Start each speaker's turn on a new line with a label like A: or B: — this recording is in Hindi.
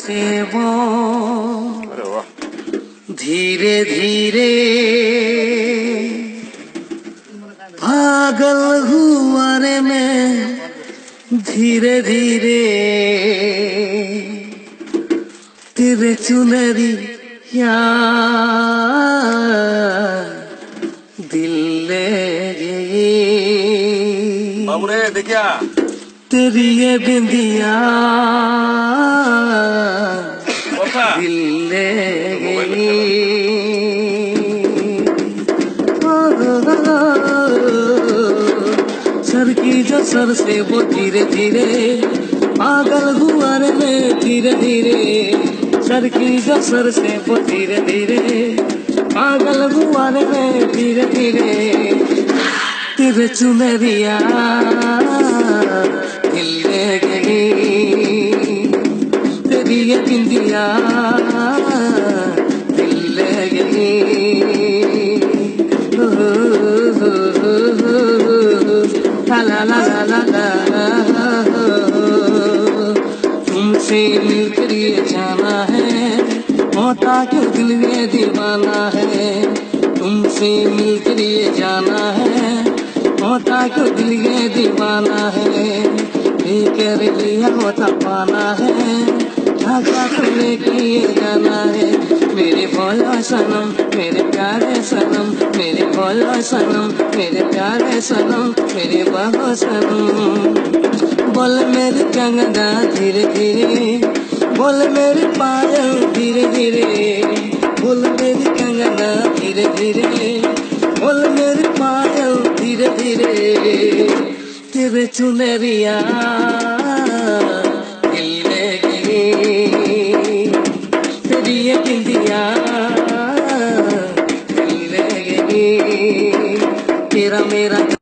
A: से वो धीरे धीरे पागल हुआ रे मैं, धीरे धीरे तेरे चुनरिया दिल ले गई।
B: बाबू रे देखिया
A: तेरी ये बिंदिया दिल ले गई। सर की जो सर से वो धीरे धीरे पागल हुआ रे मैं, धीरे धीरे सर की जो सर से वो धीरे धीरे पागल हुआ रे मैं, धीरे धीरे तेरे चुनरिया दिल ले गई। तेरी ये बिंदिया दिल ले गई। ला ला ला ला ला, तुमसे मिलकर ये जाना है, होता क्यों दिल में दीवाना है। तुमसे मिलकर ये जाना है, होता क्यों दिल में दीवाना है। लेकर लिया होता पाना है, ढाका तुम लेके ये जाना है। मेरे भोला सनम मेरे प्यारे सनम, मेरे भोला सनम मेरे प्यारे सनम, मेरे बाबा सनम। बोल मेरी कंगना धीरे धीरे, बोल मेरी पायल धीरे धीरे, बोल मेरी कंगना धीरे धीरे, बोल मेरी पायल धीरे धीरे तेरे चुनरिया दिल ले गई। तेरी ये बिंदिया दिल ले गई। तेरा मेरा